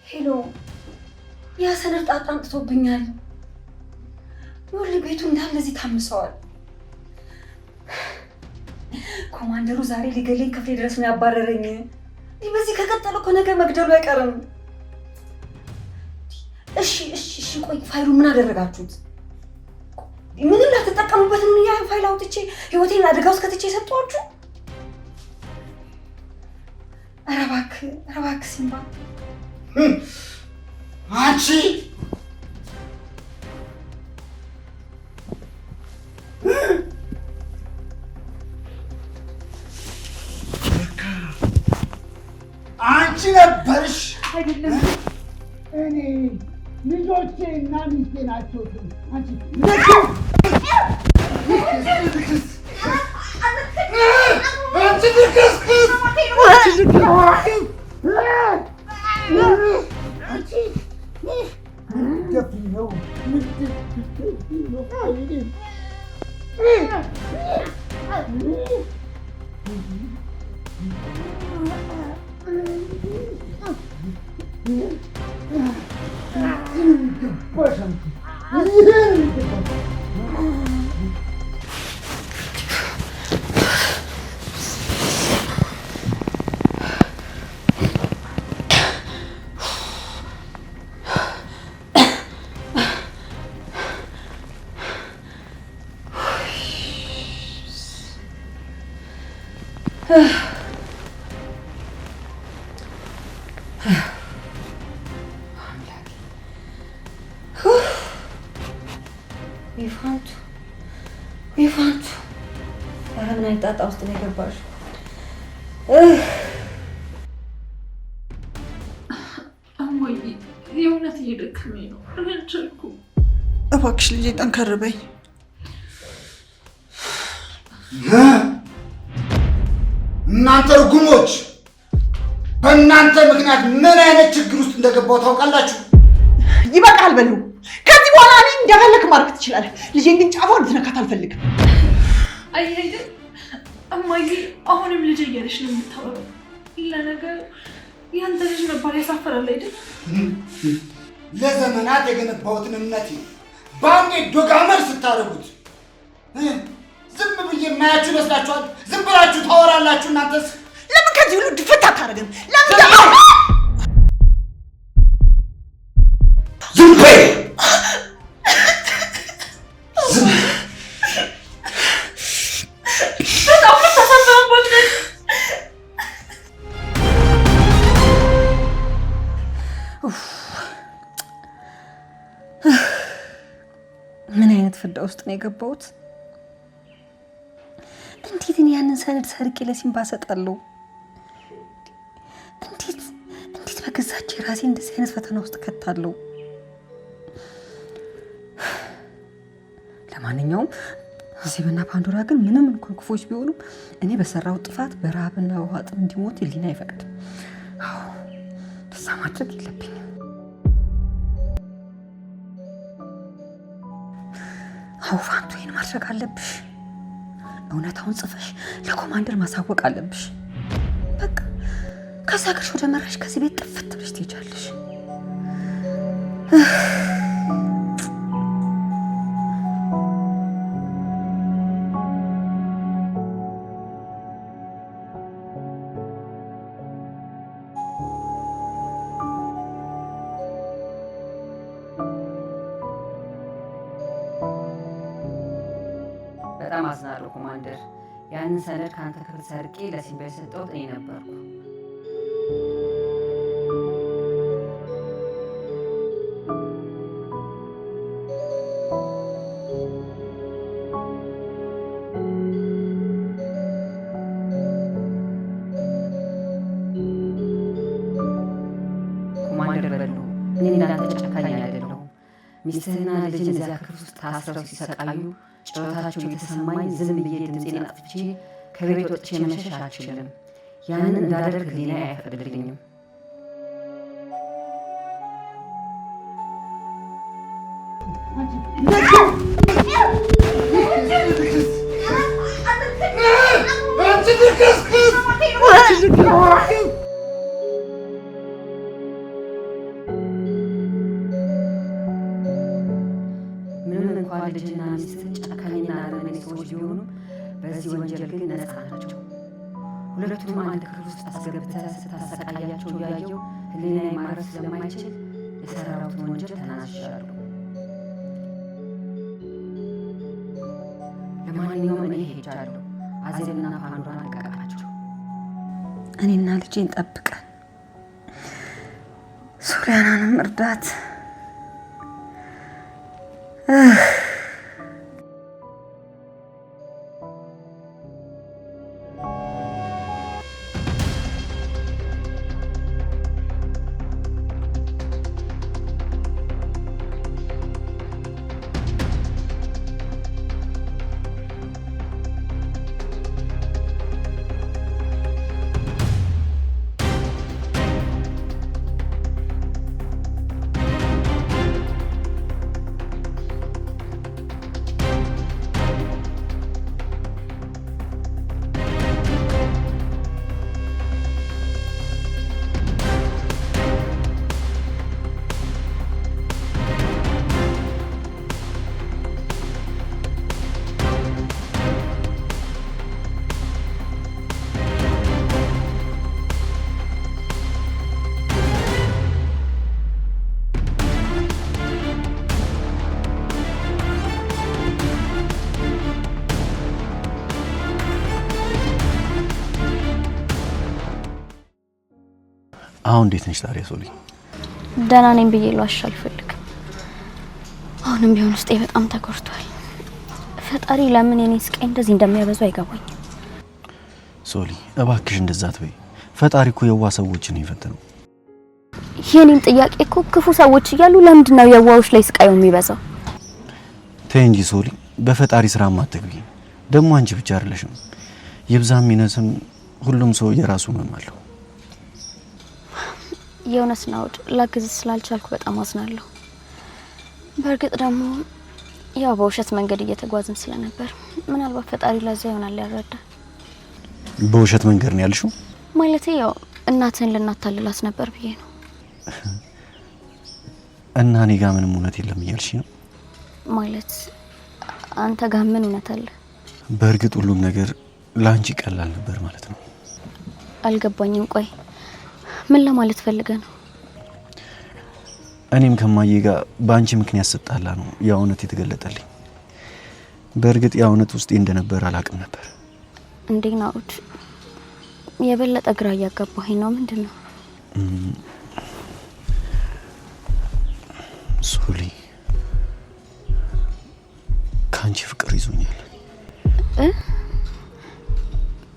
ሄሎ ያ ሰነድ ጣጣ አምጥቶብኛል። ወል ቤቱ እንዳለ እዚህ ታምሰዋል። ኮማንደሩ ዛሬ ሊገለኝ ክፍሌ ድረስ ነው ያባረረኝ። በዚህ ከቀጠለ እኮ ነገ መግደሉ አይቀርም። እሺ ቆይ ፋይሉ ምን አደረጋችሁት? ምንም ላትጠቀሙበት ነው ያ ፋይል አውጥቼ ህይወቴን አደጋ ውስጥ ከተቼ ሰጥቷችሁ? ኧረ እባክህ ሲምባ አንቺ አንቺ ነበርሽ አይደለም እኔ ልጆቼ እና ሚስቴ ናቸው። አንቺ ይፋንቱ ኧረ ምን አይነት ጣጣ ውስጥ ነው የገባሽው? እማዬ የእውነት እየደከመኝ ነው። እኔ አልቻልኩም። እባክሽ ልጄ ጠንከር በይ። እናንተ ርጉሞች በእናንተ ምክንያት ምን አይነት ችግር ውስጥ እንደገባው ታውቃላችሁ? ይበቃል በሉ። ከዚህ በኋላ እኔ እንደፈለክ ማድረግ ትችላለህ። ልጄን ግን ጫፏን እንድትነካት አልፈልግም። አይሄድ እማዬ አሁንም ልጅ እያለሽ ነው የምታወራው። ለነገሩ ያንተ ልጅ መባል ያሳፍራል አይደል? ለዘመናት የገነባሁትን እምነቴ በአንዴ ዶጋመር ስታደርጉት ዝም ብዬ የማያችሁ ይመስላችኋል? ዝም ብላችሁ ታወራላችሁ እናንተስ? ለምን ከዚህ ሁሉ ድፍት አታደርግም? ለምን ዝም በይ! ዝም በጣም ተሳሳተበት። ምን አይነት ፍዳ ውስጥ ነው የገባሁት? እንዴት እኔ ያንን ሰነድ ሰርቄ ለሲምባ ሰጣለሁ? እንዴት በገዛች ራሴ እንደዚህ አይነት ፈተና ውስጥ ከታለሁ? ለማንኛውም ዜብና ፓንዶራ ግን ምንም እንኳን ክፎች ቢሆኑም እኔ በሰራው ጥፋት በረሃብና ውሃ ጥም እንዲሞት ህሊና አይፈቅድም። አዎ እንደዛ ማድረግ የለብኝም። አዎ ፋንቱ ይሄን ማድረግ አለብሽ። እውነታውን ጽፈሽ ለኮማንደር ማሳወቅ አለብሽ። በቃ ከዛ ግሽ ወደ መራሽ ከዚህ ቤት ጥፍት ብለሽ ትሄጃለሽ። በጣም አዝናለሁ ኮማንደር። ያንን ሰነድ ከአንተ ክፍል ሰርቄ ለሲምባ የሰጠሁት እኔ ነበርኩ። ኮማንደር በሉ፣ እኔ እንዳንተ ጨካኝ አይደለሁም። ሚስትህና ልጅን እዚያ ክፍል ውስጥ ታስረው ሲሰቃዩ ጨዋታቸው የተሰማኝ ዝም ብዬ ድምፄን አጥፍቼ ከቤት ወጥቼ መሸሽ አልችልም። ያንን እንዳደርግ ህሊናዬ አይፈቅድልኝም። ቢሆኑም በዚህ ወንጀል ግን ነፃ ናቸው። ሁለቱም አንድ ክፍል ውስጥ አስገብተህ ስታሰቃያቸው እያየው ህሊናዬ ማረፍ ስለማይችል የሰራሁትን ወንጀል ተናዝዣለሁ። ለማንኛውም እኔ ሄጃለሁ። አዜብና ፓንዶራን ልቀቃቸው። እኔና ልጄን ጠብቀን ሶሊያናንም እርዳት። አሁን እንዴት ነሽ ታዲያ ሶሊ? ደህና ነኝ ብዬ ልዋሽ አልፈልግም። አሁንም ቢሆን ውስጤ በጣም ተጎድቷል። ፈጣሪ ለምን የኔ ስቃይ እንደዚህ እንደሚያበዙ አይገባኝም። ሶሊ እባክሽ እንደዛ አትበይ። ፈጣሪ እኮ የዋ ሰዎችን ይፈትነው። የኔም ጥያቄ እኮ ክፉ ሰዎች እያሉ ለምንድን ነው የዋዎች ላይ ስቃዩ የሚበዛው? ተይ እንጂ ሶሊ፣ በፈጣሪ ስራም አትግቢ። ደግሞ አንቺ ብቻ አይደለሽም። ይብዛም ይነስም ሁሉም ሰው የራሱ ህመም አለው። የሆነስ ናውድ ላግዝ ስላልቻልኩ በጣም አዝናለሁ። በእርግጥ ደግሞ ያው በውሸት መንገድ እየተጓዝን ስለነበር ምናልባት ፈጣሪ ለዛ ይሆናል ያረዳ። በውሸት መንገድ ነው ያልሽው? ማለቴ ያው እናትን ልናታልላት ነበር ብዬ ነው። እና እኔ ጋር ምንም እውነት የለም እያልሽ ነው? ማለት አንተ ጋር ምን እውነት አለ? በእርግጥ ሁሉም ነገር ላንቺ ቀላል ነበር ማለት ነው። አልገባኝም። ቆይ ምን ለማለት ፈልገ ነው? እኔም ከማዬ ጋር በአንቺ ምክንያት ስጣላ ነው ያ እውነት የተገለጠልኝ። በእርግጥ ያ እውነት ውስጤ እንደነበር አላውቅም ነበር። እንዴ ናውድ፣ የበለጠ ግራ እያጋባኸኝ ነው። ምንድን ነው? ሶሊ፣ ከአንቺ ፍቅር ይዞኛል።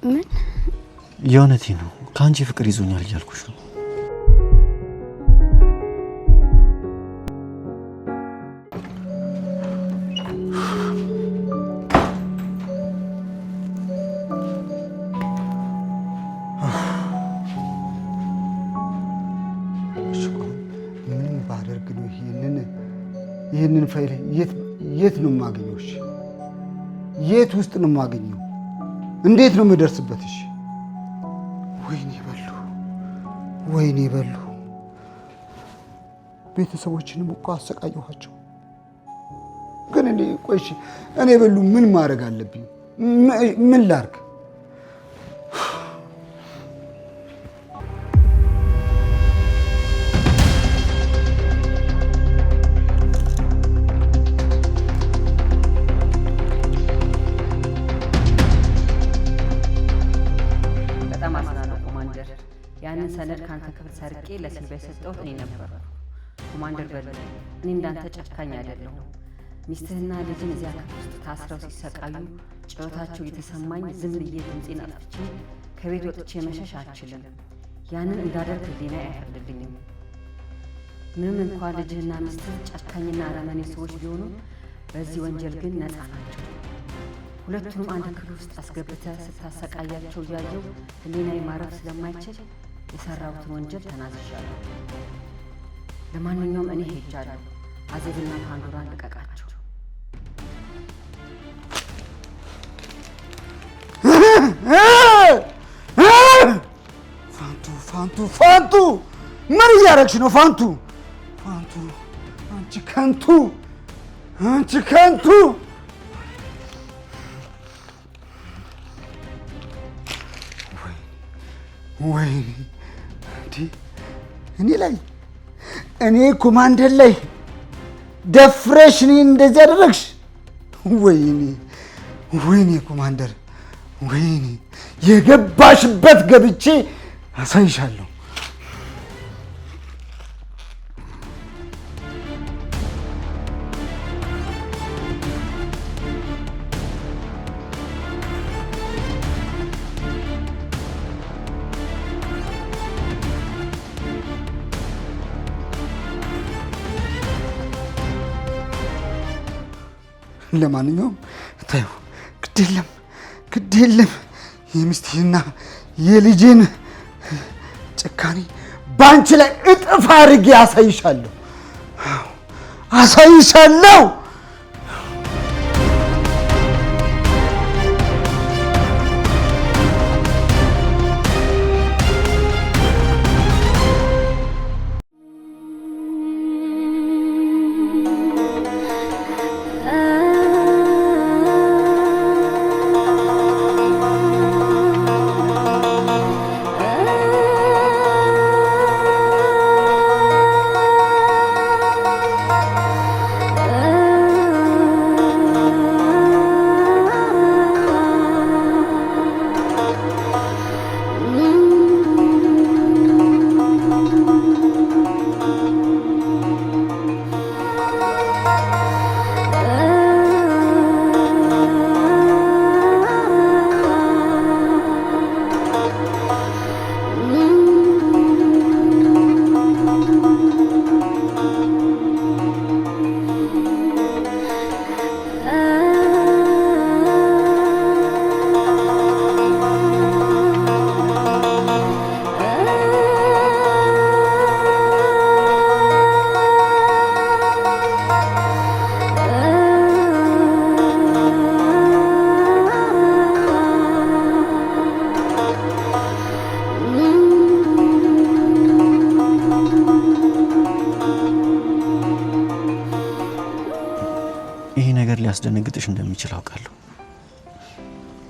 ምን? የእውነቴ ነው። ከአንቺ ፍቅር ይዞኛል እያልኩሽ ነው። ምንም ባደርግ ነው ይህንን ፋይል የት ነው የማገኘው? እሺ የት ውስጥ ነው የማገኘው? እንዴት ነው የምደርስበት? እሺ ወይኔ በሉ። ቤተሰቦችንም እኮ አሰቃየኋቸው። ግን እኔ በሉ ምን ማድረግ አለብኝ? ምን ላድርግ? ያንን ሰነድ ካንተ ክፍል ሰርቄ ለሲልቪያ የሰጠሁት እኔ ነበርኩ። ኮማንደር በሉ፣ እኔ እንዳንተ ጨካኝ አይደለሁም። ሚስትህና ልጅን እዚያ ክፍል ውስጥ ታስረው ሲሰቃዩ ጨዋታቸው እየተሰማኝ ዝም ብዬ ድምፄን አጥፍቼ ከቤት ወጥቼ መሸሽ አልችልም። ያንን እንዳደርግ ህሊና አይፈቅድልኝም። ምንም እንኳን ልጅህና ሚስትህ ጨካኝና አረመኔ ሰዎች ቢሆኑ በዚህ ወንጀል ግን ነፃ ናቸው። ሁለቱንም አንድ ክፍል ውስጥ አስገብተህ ስታሰቃያቸው እያየው ህሊናዬ ማረፍ ስለማይችል የሰራሁትን ወንጀል ተናዝዣለሁ። ለማንኛውም እኔ ሄጃለሁ። አዜብና ፓንዶራን ልቀቃቸው። ፋንቱ ምን እያደረግሽ ነው? ፋንቱ አንቺ ከንቱ ወይኔ እኔ ኮማንደር ላይ ደፍረሽ እኔን እንደዚህ አደረግሽ? ወይኔ ኮማንደር፣ ወይኔ የገባሽበት ገብቼ አሳይሻለሁ። ለማንኛውም ታዩ ግድ የለም የሚስቴና የልጄን ጭካኔ ባንቺ ላይ እጥፍ አድርጌ አሳይሻለሁ። ሊያስደነግጥሽ እንደሚችል አውቃለሁ።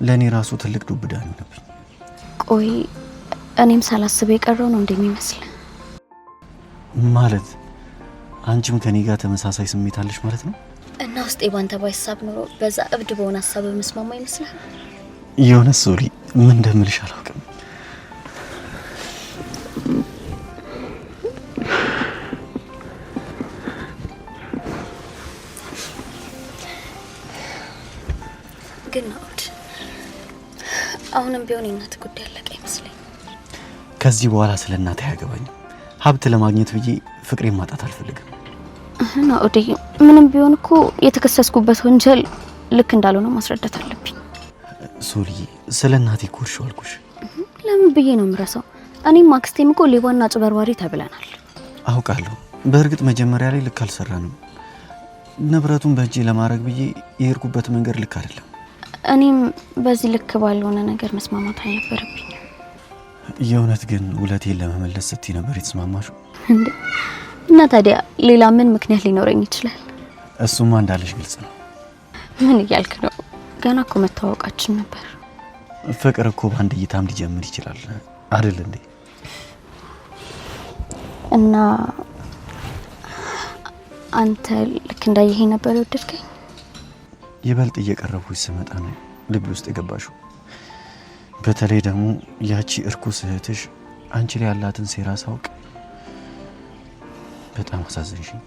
ለኔ ራሱ ትልቅ ዱብዳ ነውብኝ። ቆይ እኔም ሳላስበው የቀረው ነው እንደሚመስል ማለት አንቺም ከኔ ጋር ተመሳሳይ ስሜት አለሽ ማለት ነው? እና ውስጤ ባንተ ባይሳብ ኖሮ በዛ እብድ በሆነ ሐሳብ መስማማ ይመስላል። የሆነ ሶሪ ምን እንደምልሽ አላውቅም። ግን አሁንም ቢሆን እናት ጉዳይ አለቀ ይመስለኝ። ከዚህ በኋላ ስለ እናት አያገባኝም። ሀብት ለማግኘት ብዬ ፍቅሬን ማጣት አልፈልግም። ናኦዴ ምንም ቢሆን እኮ የተከሰስኩበት ወንጀል ልክ እንዳልሆነ ማስረዳት አለብኝ። ሶሊ ስለ እናቴ ኮርሽ አልኩሽ። ለምን ብዬ ነው የምረሳው? እኔም አክስቴም እኮ ሌባና አጭበርባሪ ተብለናል። አውቃለሁ። በእርግጥ መጀመሪያ ላይ ልክ አልሰራንም። ንብረቱን በእጄ ለማድረግ ብዬ የሄድኩበት መንገድ ልክ አይደለም። እኔም በዚህ ልክ ባልሆነ ነገር መስማማት አልነበረብኝ። የእውነት ግን ውለቴን ለመመለስ ስትይ ነበር የተስማማሽው? እንዴ እና ታዲያ ሌላ ምን ምክንያት ሊኖረኝ ይችላል? እሱማ እንዳለሽ ግልጽ ነው። ምን እያልክ ነው? ገና እኮ መተዋወቃችን ነበር። ፍቅር እኮ በአንድ እይታም ሊጀምር ይችላል አይደል እንዴ? እና አንተ ልክ እንዳየኸኝ ነበር የወደድከኝ? ይበልጥ እየቀረብኩሽ ስመጣ ነው ልብ ውስጥ የገባሽው። በተለይ ደግሞ ያቺ እርኩስ እህትሽ አንቺ ላይ ያላትን ሴራ ሳውቅ በጣም አሳዘንሽኝ።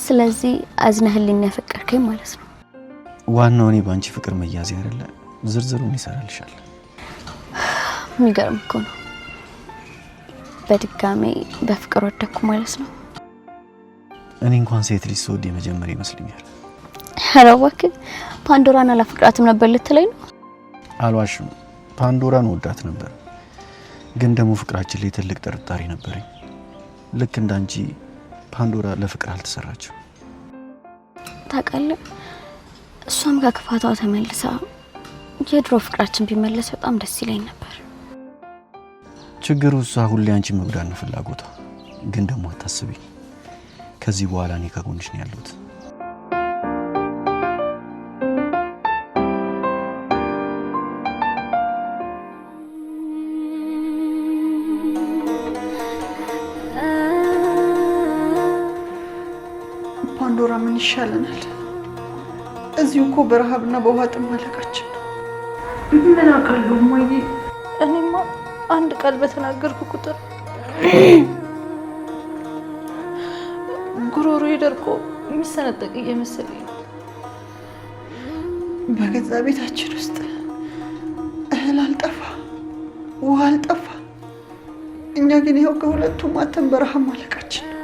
ስለዚህ አዝነህልኝ ያፈቀርከኝ ማለት ነው? ዋናው እኔ በአንቺ ፍቅር መያዝ አይደለ፣ ዝርዝሩን ይሰራልሻል። የሚገርም እኮ ነው። በድጋሜ በፍቅር ወደኩ ማለት ነው። እኔ እንኳን ሴት ልጅ ስወድ የመጀመሪያ ይመስለኛል። ኧረ እባክህ ፓንዶራን አላፍቅራትም ነበር ልትለኝ ነው? አልዋሽም፣ ፓንዶራን ወዳት ነበር። ግን ደግሞ ፍቅራችን ላይ ትልቅ ጥርጣሬ ነበረኝ። ልክ እንዳንቺ ፓንዶራ ለፍቅር አልተሰራችም። ታውቃለህ፣ እሷም ከክፋቷ ተመልሳ የድሮ ፍቅራችን ቢመለስ በጣም ደስ ይለኝ ነበር። ችግሩ እሷ ሁሌ አንቺ መጉዳት ነው ፍላጎቷ። ግን ደግሞ አታስቢ፣ ከዚህ በኋላ እኔ ከጎንሽ ነው ያለሁት። ፓንዶራ ምን ይሻለናል? እዚሁ እኮ በረሃብና በውሃ ጥም ማለቃችን ነው። ምን አውቃለሁ እማዬ። እኔማ አንድ ቃል በተናገርኩ ቁጥር ጉሮሮዬ ደርቆ የሚሰነጠቅ እየመሰለኝ ነው። በገዛ ቤታችን ውስጥ እህል አልጠፋ፣ ውሃ አልጠፋ። እኛ ግን ይኸው ከሁለቱም አተን በረሃብ ማለቃችን ነው።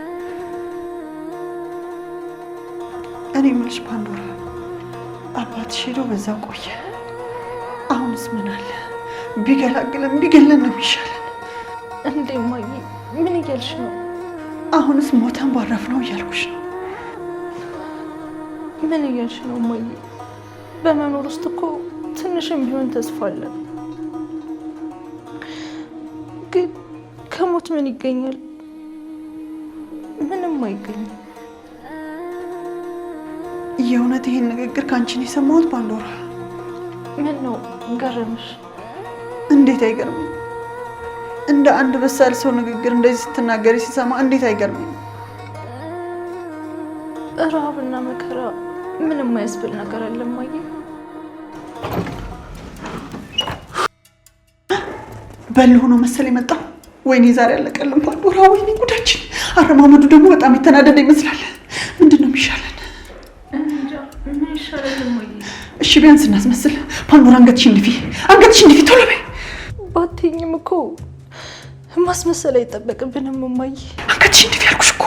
እኔ የምልሽ ፓንዶራ፣ አባትሽ ሄዶ በዛው ቆየ። አሁንስ ምን አለ ቢገላግለን ቢገለን ነው የሚሻለን። እንዴ እማዬ ምን እያልሽ ነው? አሁንስ ሞተን ባረፍ ነው እያልኩሽ ነው። ምን እያልሽ ነው እማዬ? በመኖር ውስጥ እኮ ትንሽም ቢሆን ተስፋ አለ። ግን ከሞት ምን ይገኛል? ምንም አይገኝም። የእውነት ይሄን ንግግር ካንቺ ነው የሰማሁት ፓንዶራ? ምን ነው ገረምሽ? እንዴት አይገርምም? እንደ አንድ በሳል ሰው ንግግር እንደዚህ ስትናገሪ ሲሰማ እንዴት አይገርምም? ረሃብና መከራ ምንም አያስብል ነገር አለ እማዬ። በልሁ ነው መሰል የመጣው። ወይኔ ዛሬ ያለቀልን ፓንዶራ፣ ወይኔ ጉዳችን። አረማመዱ ደግሞ በጣም የተናደደ ይመስላል። ምንድን ነው የሚሻለን? እንጃ ምን ይሻላል እማዬ? እሺ ቢያንስ እናስመስል። ፓንዶራ አንገትሽን ድፊ፣ አንገትሽን ድፊ፣ ቶሎ በይ። ባትይኝም እኮ ማስመሰል አይጠበቅብንም እማዬ። አንገትሽን ድፊ ያልኩሽ እኮ።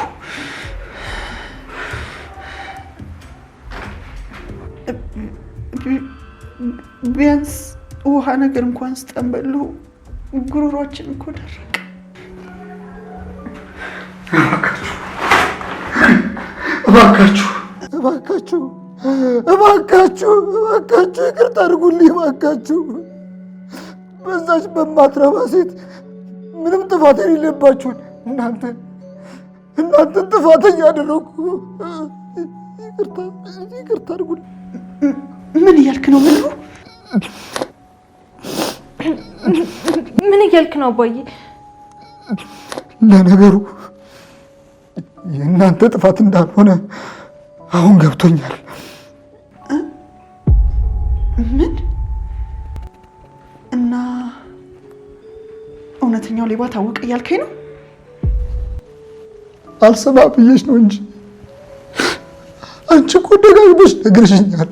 ቢያንስ ውሃ ነገር እንኳን ስጠንበሉ ጉሮሯችን እኮ ደረቀ። እባካችሁ እባካችሁ እባካችሁ እባካችሁ ይቅርታ አድርጉልኝ እባካችሁ። በዛች በማትረባ ሴት ምንም ጥፋት የሌለባችሁን እናንተን ጥፋተኛ አደረኩ። ይቅርታ አድርጉልኝ። ምን እያልክ ነው? ምን እያልክ ነው አባዬ? ለነገሩ የእናንተ ጥፋት እንዳልሆነ አሁን ገብቶኛል። ምን? እና እውነተኛው ሌባ ታወቀ እያልከኝ ነው? አልሰማ ብዬሽ ነው እንጂ አንቺ እኮ ደጋግመሽ ነግረሽኛል።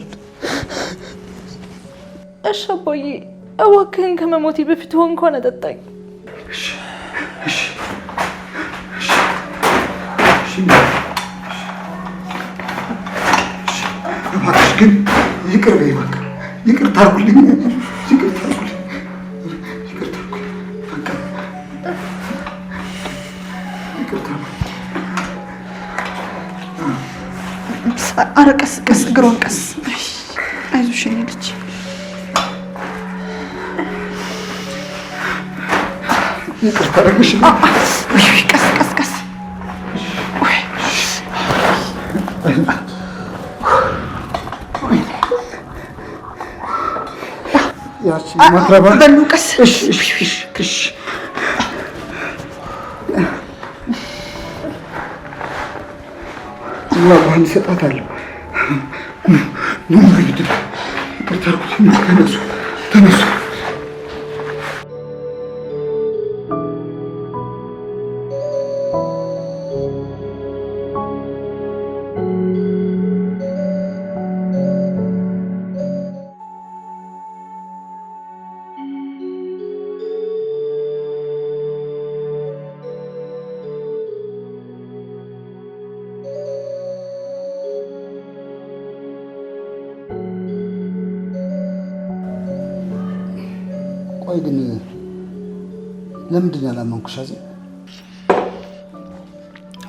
እሺ አባዬ እባክህን ከመሞቴ በፊት ውሃ እንኳን አጠጣኝ። እባክሽ ግን ይቅር በይ በቃ። ይቅርታ አድርጉልኝ። ይቅርታ አድርጉልኝ። ይቅርታ አድርጉልኝ። በቃ ይቅርታ። ኧረ ቀስ ቀስ፣ እግሯን ቀስ። አይዞሽ የኔ ልጅ። ይቅርታ አድርግልኝ። ቀስ ቀስ ቀስ። ያቺ ማትረባ በሉ ቀስ። እሺ እሺ እሺ። ዋጋህን እሰጣታለሁ። ኑ እንግዲህ ይቅርታ አድርጉልኝ። ተነሱ። ቆይ ግን ለምንድን ያላመንኩሽ?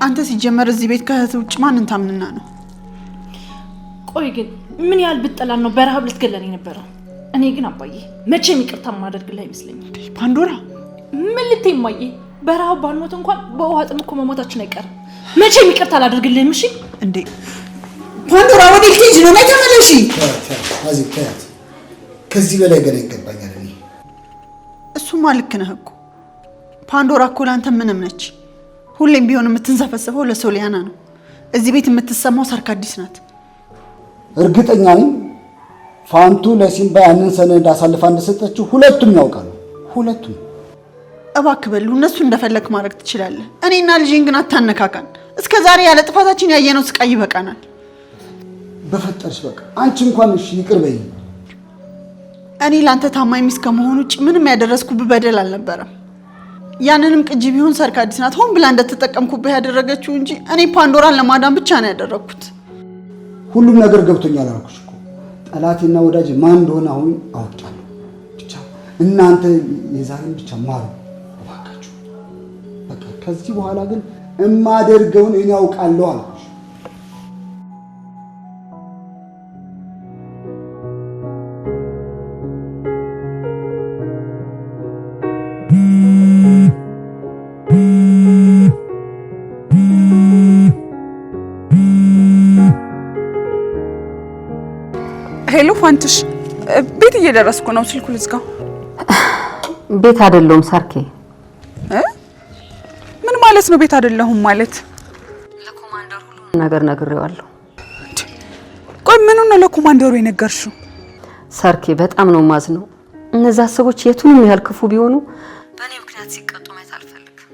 አንተ ሲጀመር እዚህ ቤት ከእህት ውጭ ማንን ታምንና ነው? ቆይ ግን ምን ያህል ብትጠላን ነው በረሃብ ልትገለን የነበረው? እኔ ግን አባዬ መቼም ይቅርታ ማደርግልህ አይመስለኝም። ፓንዶራ ምን ልትይ እማዬ? በረሃብ ባልሞት እንኳን በውሃ ጥም እኮ መሞታችን አይቀርም። መቼም ይቅርታ አላደርግልህም። እሺ እንዴ ፓንዶራ ወዴት ልጅ ነው? ተመለሺ። ተያት። ከዚህ በላይ ገና ይገባኛል። እኔ እሱማ ልክ ነህ እኮ ፓንዶራ እኮ ለአንተ ምንም ነች። ሁሌም ቢሆን የምትንሰፈሰፈው ለሶሊያና ነው። እዚህ ቤት የምትሰማው ሰርካዲስ ናት። እርግጠኛ ነኝ ፋንቱ ለሲምባ ያንን ሰነድ አሳልፋ እንደሰጠችው ሁለቱም ያውቃሉ። ሁለቱም። እባክህ በሉ እነሱ እንደፈለክ ማድረግ ትችላለህ። እኔና ልጄን ግን አታነካካን። እስከ ዛሬ ያለ ጥፋታችን ያየነው ስቃይ ይበቃናል። በፈጠርሽ በቃ አንቺ እንኳን እሺ ይቅር በይ። እኔ ላንተ ታማኝ ሚስት ከመሆኑ ውጭ ምንም ያደረስኩብህ በደል አልነበረም። ያንንም ቅጂ ቢሆን ሰርካዲስ ናት ሆን ብላ እንደተጠቀምኩብህ ያደረገችው እንጂ እኔ ፓንዶራን ለማዳን ብቻ ነው ያደረኩት። ሁሉም ነገር ገብቶኛል አልኩሽ እኮ። ጠላቴና ወዳጅ ማን እንደሆነ አሁን አውቃለሁ። ብቻ እናንተ የዛሬን ብቻ ማሩ እባካችሁ። በቃ ከዚህ በኋላ ግን እማደርገውን እኔ አውቃለሁ አልኩሽ። ሄሎ ፋንትሽ፣ ቤት እየደረስኩ ነው። ስልኩ ልዝጋው። ቤት አይደለሁም ሰርኬ። ምን ማለት ነው ቤት አይደለሁም ማለት? ለኮማንደር ሁሉ ነገር ነግሬዋለሁ። ቆይ ምን ነው ለኮማንደሩ የነገርሽው? ሰርኬ በጣም ነው ማዝነው። እነዛ ሰዎች የቱንም ያህል ክፉ ቢሆኑ በእኔ ምክንያት ሲቀጡ ማየት አልፈልግም።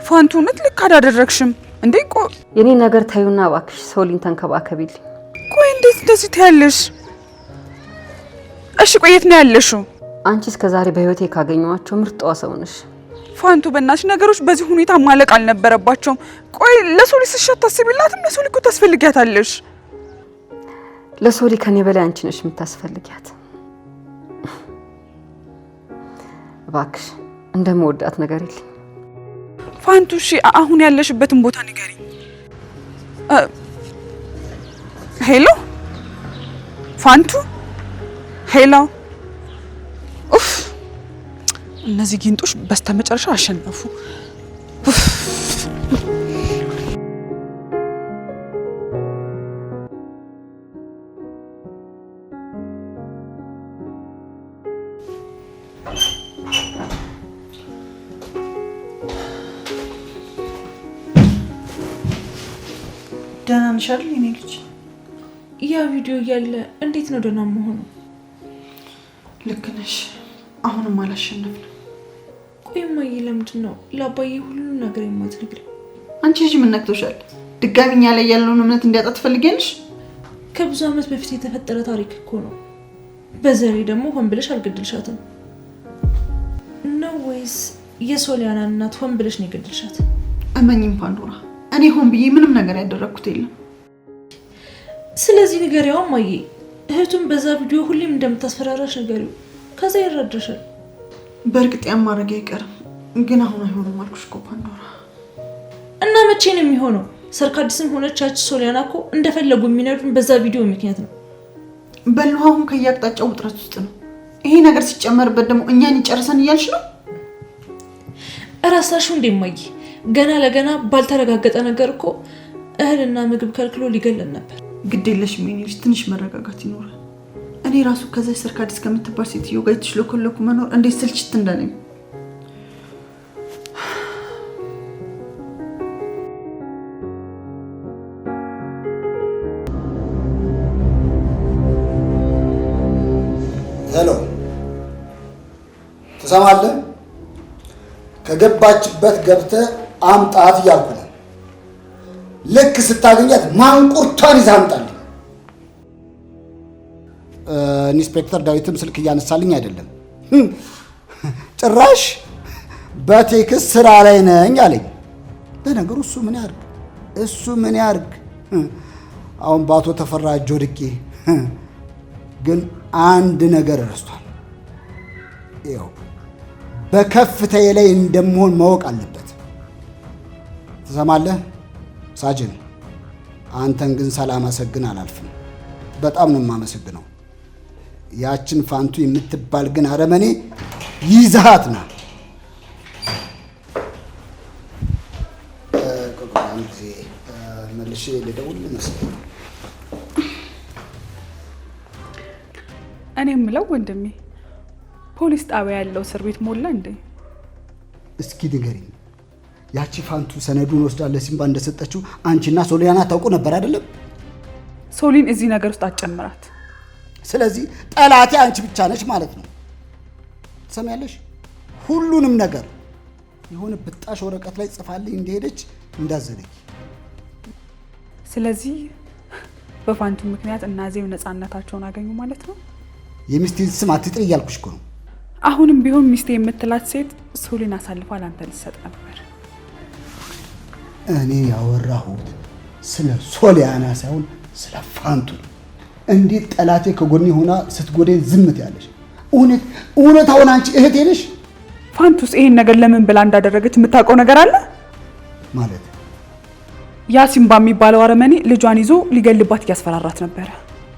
ፋንቱ እውነት ልክ አላደረግሽም እንዴ? ቆይ የኔ ነገር ታዩና እባክሽ ሶሊን ተንከባከቢልኝ። ቆይ እንዴት እንደዚህ ትያለሽ? እሺ ቆይ የት ነው ያለሽው? አንቺ እስከዛሬ በህይወቴ ካገኘኋቸው ምርጧ ሰው ነሽ። ፋንቱ በእናትሽ ነገሮች በዚህ ሁኔታ ማለቅ አልነበረባቸውም። ቆይ ለሶሊ ስሻት ታስቢላትም? ለሶሊ እኮ ታስፈልጊያታለሽ። ለሶሊ ከኔ በላይ አንቺ ነሽ የምታስፈልጊያት። እባክሽ እንደምወዳት ንገሪልኝ ፋንቱ። እሺ አሁን ያለሽበትን ቦታ ንገሪኝ። ሄሎ ፋንቱ፣ ሄሎ። ኡፍ እነዚህ ጊንጦች በስተመጨረሻ አሸነፉ። ደህና ነሽ አይደል የኔ ልጅ? ያ ቪዲዮ እያለ እንዴት ነው ደህና መሆኑ? ልክ ነሽ። አሁንም አላሸነፍንም። ቆይ እማዬ ለምንድን ነው ለአባዬ ሁሉንም ነገር የማትነግሪው? አንቺ ልጅ ምን ነክቶሻል? ድጋሚ እኛ ላይ ያለውን እምነት እንዲያጣ ትፈልጊያለሽ? ከብዙ ዓመት በፊት የተፈጠረ ታሪክ እኮ ነው። በዛ ላይ ደግሞ ሆን ብለሽ አልገድልሻትም ነው ወይስ የሶሊያና እናት ሆን ብለሽ ነው የገድልሻት? እመኝም ፓንዶራ፣ እኔ ሆን ብዬ ምንም ነገር ያደረኩት የለም። ስለዚህ ንገሪው እማዬ። እህቱን በዛ ቪዲዮ ሁሌም እንደምታስፈራራሽ ንገሪው፣ ከዛ ይረዳሻል። በእርግጥ ያን ማድረግ አይቀርም፣ ግን አሁን አይሆንም አልኩሽ እኮ ፓንዶራ። እና መቼ ነው የሚሆነው? ሰርካዲስም ሆነች ያቺ ሶሊያና እኮ እንደፈለጉ የሚነዱን በዛ ቪዲዮ ምክንያት ነው። በልሁ አሁን ከያቅጣጫው ውጥረት ውስጥ ነው። ይሄ ነገር ሲጨመርበት ደግሞ እኛን ይጨርሰን እያልሽ ነው? እራሳሽው እንደ እማዬ ገና ለገና ባልተረጋገጠ ነገር እኮ እህልና ምግብ ከልክሎ ሊገለን ነበር። ግድ የለሽም የኔ ልጅ፣ ትንሽ መረጋጋት ይኖራል። እኔ ራሱ ከዛች ሰርካዲስ ከምትባል ሴትዮ ጋር የተሽለኮለኩ መኖር እንዴት ስልችት እንዳለኝ። ሄሎ፣ ትሰማለህ? ከገባችበት ገብተህ አምጣት እያልኩ ነው። ልክ ስታገኛት ማንቁርቷን ይዘህ አምጣልኝ። ኢንስፔክተር ዳዊትም ስልክ እያነሳልኝ አይደለም። ጭራሽ በቴክስት ስራ ላይ ነኝ አለኝ። ለነገሩ እሱ ምን ያርግ? አሁን በአቶ ተፈራ እጅ ወድቄ፣ ግን አንድ ነገር ረስቷል። ይኸው በከፍታዬ ላይ እንደምሆን ማወቅ አለበት። ትሰማለህ ሳጅን? አንተን ግን ሳላመሰግን አላልፍም። በጣም ነው የማመሰግነው። ያችን ፋንቱ የምትባል ግን አረመኔ ይዛት ና። መልሼ ልደውል መሰለኝ። እኔ የምለው ወንድሜ፣ ፖሊስ ጣቢያ ያለው እስር ቤት ሞላ እንዴ? እስኪ ንገሪኝ፣ ያቺ ፋንቱ ሰነዱን ወስዳ ለሲምባ እንደሰጠችው አንቺና ሶሊያና ታውቁ ነበር አይደለም? ሶሊን እዚህ ነገር ውስጥ አትጨምራት። ስለዚህ ጠላቴ አንቺ ብቻ ነሽ ማለት ነው። ትሰሚያለሽ? ሁሉንም ነገር የሆነ ብጣሽ ወረቀት ላይ ጽፋልኝ እንደሄደች እንዳዘለኝ። ስለዚህ በፋንቱ ምክንያት እናዜብ ነፃነታቸውን አገኙ ማለት ነው። የሚስቴን ስም አትጥሪ እያልኩሽ እኮ ነው። አሁንም ቢሆን ሚስቴ የምትላት ሴት ሶሊን አሳልፋ ላንተ ልትሰጥ ነበር። እኔ ያወራሁት ስለ ሶሊያና ሳይሆን ስለ ፋንቱ ነው። እንዴት ጠላቴ ከጎኔ ሆና ስትጎደኝ ዝም ትያለሽ? እውነታውን አንቺ እህቴ ነሽ። ፋንቱስ ይሄን ነገር ለምን ብላ እንዳደረገች የምታውቀው ነገር አለ ማለት? ያ ሲምባ የሚባለው አረመኔ ልጇን ይዞ ሊገልባት እያስፈራራት ነበረ።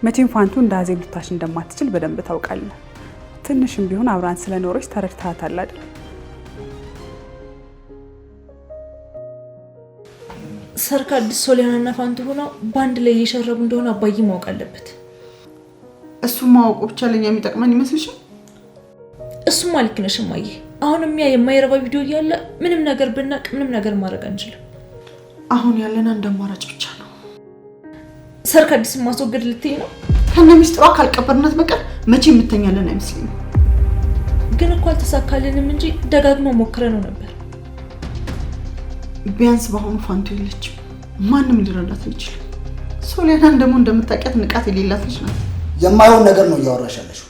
መቼም ፋንቱ እንደ አዜብ ልታሽ እንደማትችል በደንብ ታውቃለህ። ትንሽም ቢሆን አብራን ስለኖረች ተረድተሃታል አይደል? ሰርክ አዲስ ሶሊያናና ፋንቱ ሆነው በአንድ ላይ እየሸረቡ እንደሆነ አባዬ ማወቅ አለበት። እሱ ማወቁ ብቻ ለኛ የሚጠቅመን ይመስልሻል? እሱማ ልክ ነሽ እማዬ። አሁንም ያ የማይረባ ቪዲዮ እያለ ምንም ነገር ብናቅ ምንም ነገር ማድረግ አንችልም። አሁን ያለን አንድ አማራጭ ብቻ ነው። ሰርክ አዲስ ማስወገድ ልትይ ነው? ከነ ሚስጥሯ ካልቀበርናት በቀር መቼ የምተኛለን አይመስለኝም። ግን እኮ አልተሳካልንም እንጂ ደጋግሞ ሞክረነው ነበር። ቢያንስ በአሁኑ ፋንቱ የለችም፣ ማንም ሊረዳት አይችልም። ሶሊያናን ደግሞ እንደምታውቂያት ንቃት የሌላት ልጅ ናት። የማይሆን ነገር ነው እያወራሽ ያለሽው።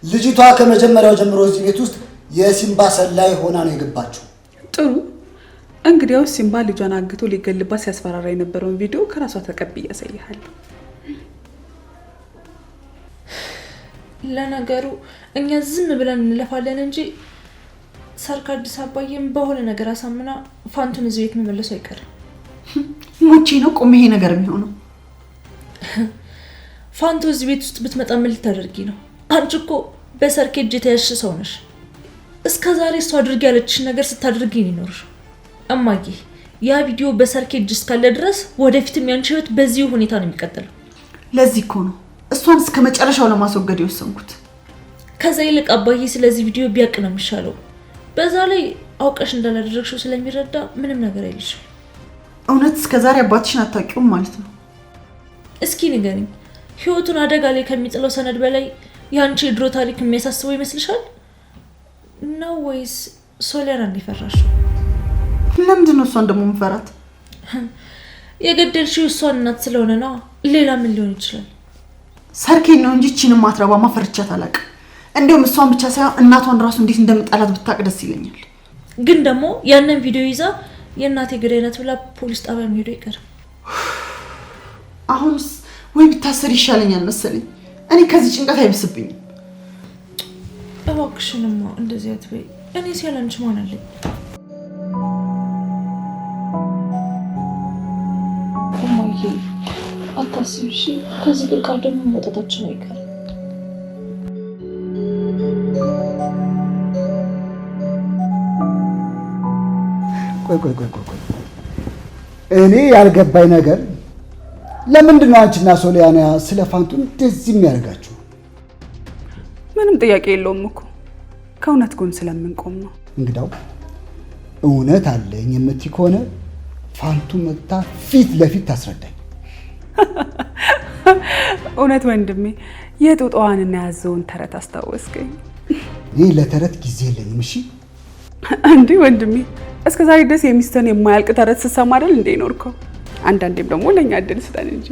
ልጅቷ ከመጀመሪያው ጀምሮ እዚህ ቤት ውስጥ የሲምባ ሰላይ ሆና ነው የገባችው። ጥሩ፣ እንግዲያው ሲምባ ልጇን አግቶ ሊገልባት ሲያስፈራራ የነበረውን ቪዲዮ ከራሷ ተቀብዬ ያሳይሃለሁ። ለነገሩ እኛ ዝም ብለን እንለፋለን እንጂ ሰርክ አዲስ አባዬም በሆነ ነገር አሳምና ፋንቱን እዚህ ቤት መመለሱ አይቀርም። ሞቼ ነው ቆም ይሄ ነገር የሚሆነው። ፋንቱ እዚህ ቤት ውስጥ ብትመጣ ምን ልታደርጊ ነው? አንቺ እኮ በሰርክ እጅ የተያዝሽ ሰው ነሽ። እስከ ዛሬ እሷ አድርጊ ያለችሽ ነገር ስታደርጊ ነው የኖርሽው። እማዬ ያ ቪዲዮ በሰርክ እጅ እስካለ ድረስ ወደፊትም ያንቺ ህይወት በዚህ ሁኔታ ነው የሚቀጥለው። ለዚህ እኮ ነው እሷን እስከ መጨረሻው ለማስወገድ የወሰንኩት። ከዛ ይልቅ አባዬ ስለዚህ ቪዲዮ ቢያቅ ነው የሚሻለው። በዛ ላይ አውቀሽ እንዳላደረግሽው ስለሚረዳ ምንም ነገር አይልሽም። እውነት እስከዛሬ አባትሽን አታውቂውም ማለት ነው? እስኪ ንገሪኝ፣ ህይወቱን አደጋ ላይ ከሚጥለው ሰነድ በላይ ያንቺ የድሮ ታሪክ የሚያሳስበው ይመስልሻል ነው ወይስ ሶሊያና እንዲፈራሽው? ለምንድን ነው እሷን ደግሞ የምፈራት? የገደልሽው እሷን እናት ስለሆነ ነው። ሌላ ምን ሊሆን ይችላል? ሰርኬን ነው እንጂ እቺንም ማትረባ ማፈርቻት አላውቅም። እንደውም እሷን ብቻ ሳይሆን እናቷን ራሱ እንዴት እንደምጣላት ብታቅ ደስ ይለኛል። ግን ደግሞ ያንን ቪዲዮ ይዛ የእናቴ ገዳይ ናት ብላ ፖሊስ ጣቢያ ሄዶ ይቀር። አሁንስ ወይ ብታሰር ይሻለኛል መሰለኝ። እኔ ከዚህ ጭንቀት አይብስብኝም። እባክሽንማ እንደዚህ አትበይ። እኔ ሲያላንች ማን አለኝ? እማዬ አታስቢ እሺ። ከዚህ ቅርቃር ደግሞ መውጣታችን አይቀርም። ቆይ እኔ ያልገባኝ ነገር ለምንድን ነው አንቺና ሶሊያና ስለ ፋንቱ እንደዚህ የሚያደርጋችሁ? ምንም ጥያቄ የለውም እኮ ከእውነት ጎን ስለምንቆም ነው። እንግዳው እውነት አለኝ የምትይ ከሆነ ፋንቱ መጣ ፊት ለፊት ታስረዳኝ። እውነት ወንድሜ የጦጣዋንና ያዘውን ተረት አስታወስከኝ። እኔ ለተረት ጊዜ የለኝም። እሺ እንዴ ወንድሜ እስከ ዛሬ ድረስ የሚስተን የማያልቅ ተረት ስትሰማ አይደል እንዴ ኖርከው? አንዳንዴም ደግሞ ለኛ እድል ስጠን እንጂ።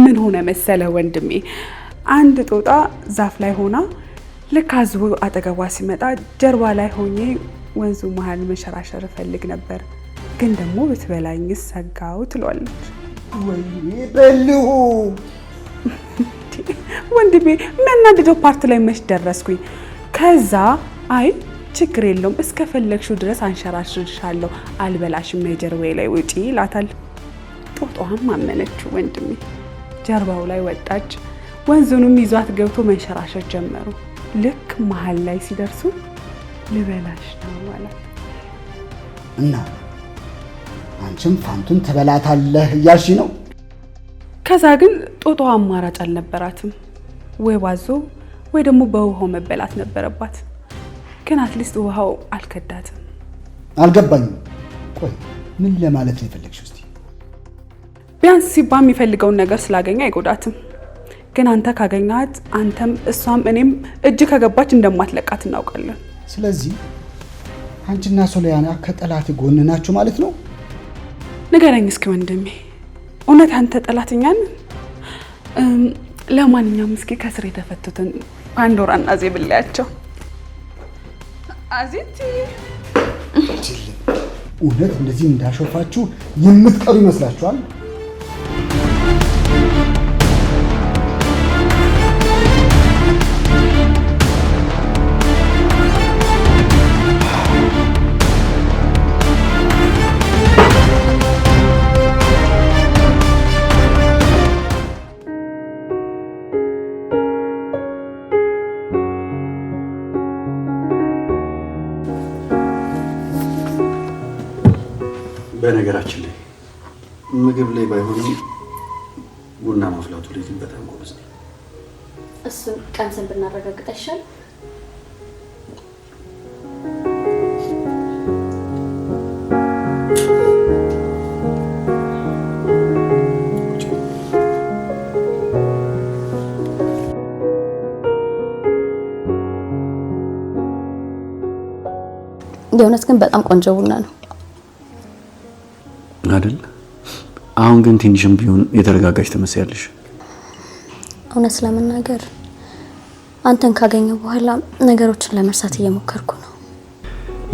ምን ሆነ መሰለ ወንድሜ፣ አንድ ጦጣ ዛፍ ላይ ሆና ልክ አዝቦ አጠገቧ ሲመጣ ጀርባ ላይ ሆኜ ወንዙ መሀል መሸራሸር ፈልግ ነበር፣ ግን ደግሞ ብትበላኝ ሰጋው ትሏለች። ወይኔ በልሁ ወንድሜ የሚያናድደው ፓርት ላይ መች ደረስኩኝ። ከዛ አይ ችግር የለውም እስከፈለግሽው ድረስ አንሸራሽርሻለሁ፣ አልበላሽም፣ የጀርባዬ ላይ ውጪ ይላታል። ጦጣዋም አመነችው ወንድሜ። ጀርባው ላይ ወጣች። ወንዙንም ይዟት ገብቶ መንሸራሸር ጀመሩ። ልክ መሀል ላይ ሲደርሱ ልበላሽ ነው ማለት እና አንቺም ፋንቱን ትበላታለህ እያልሽ ነው? ከዛ ግን ጦጣዋ አማራጭ አልነበራትም። ወይ ባዞ ወይ ደግሞ በውሃው መበላት ነበረባት። ግን አትሊስት ውሃው አልከዳትም። አልገባኝም። ቆይ ምን ለማለት ነው የፈለግሽው? እስቲ ቢያንስ ሲባ የሚፈልገውን ነገር ስላገኘ አይጎዳትም። ግን አንተ ካገኛት አንተም እሷም እኔም እጅ ከገባች እንደማትለቃት እናውቃለን። ስለዚህ አንቺና ሶሊያና ከጠላት ጎን ናችሁ ማለት ነው? ንገረኝ እስኪ ወንድሜ፣ እውነት አንተ ጠላትኛን? ለማንኛውም እስኪ ከስር የተፈቱትን ፓንዶራና ዜብ ብላያቸው። አዚቲ እውነት እንደዚህ እንዳሾፋችሁ የምትቀሩ ይመስላችኋል? በነገራችን ላይ ምግብ ላይ ባይሆንም ቡና ማፍላቱ ላይ ግን በጣም ጎበዝ ነው። እሱን ቀምሰን ብናረጋግጥ አይሻልም? የእውነት ግን በጣም ቆንጆ ቡና ነው አይደል? አሁን ግን ትንሽም ቢሆን የተረጋጋች ትመስያለሽ። እውነት ለመናገር አንተን ካገኘው በኋላ ነገሮችን ለመርሳት እየሞከርኩ ነው።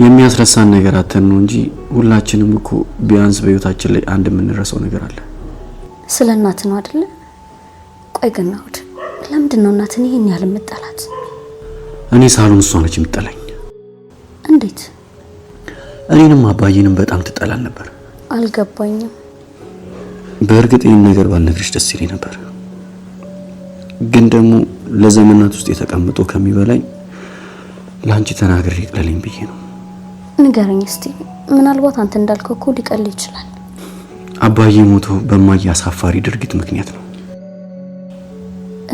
የሚያስረሳን ነገር አተን ነው እንጂ ሁላችንም እኮ ቢያንስ በህይወታችን ላይ አንድ የምንረሳው ነገር አለ። ስለ እናት ነው አይደል? ቆይ ግን ናውድ ለምንድን ነው እናትን ይሄን ያህል የምጠላት? እኔ ሳሎን እሷ ነች የምትጠላኝ። እንዴት? እኔንም አባዬንም በጣም ትጠላል ነበር። አልገባኝም። በእርግጥ ይህን ነገር ባልነግርሽ ደስ ይለኝ ነበር፣ ግን ደግሞ ለዘመናት ውስጥ የተቀምጦ ከሚበላኝ ላንቺ ተናግሬ ይቅለልኝ ብዬ ነው። ንገረኝ እስቲ። ምናልባት አንተ እንዳልከው እኮ ሊቀል ይችላል። አባዬ ሞቶ በማየ አሳፋሪ ድርጊት ምክንያት ነው።